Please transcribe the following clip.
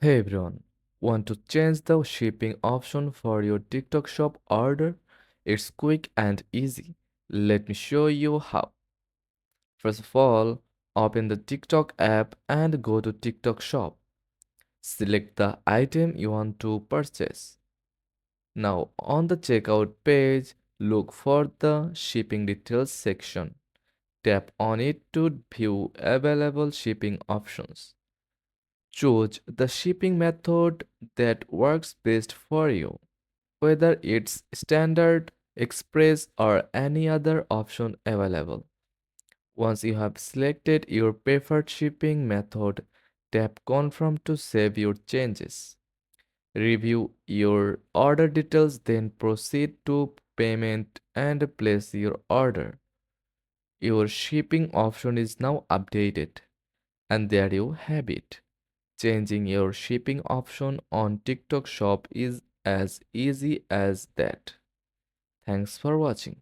Hey everyone, want to change the shipping option for your TikTok shop order? It's quick and easy. Let me show you how. First of all, open the TikTok app and go to TikTok shop. Select the item you want to purchase. Now on the checkout page, look for the shipping details section. Tap on it to view available shipping options. Choose the shipping method that works best for you, whether it's standard, express, or any other option available. Once you have selected your preferred shipping method, tap Confirm to save your changes. Review your order details, then proceed to payment and place your order. Your shipping option is now updated, and there you have it. Changing your shipping option on TikTok Shop is as easy as that. Thanks for watching.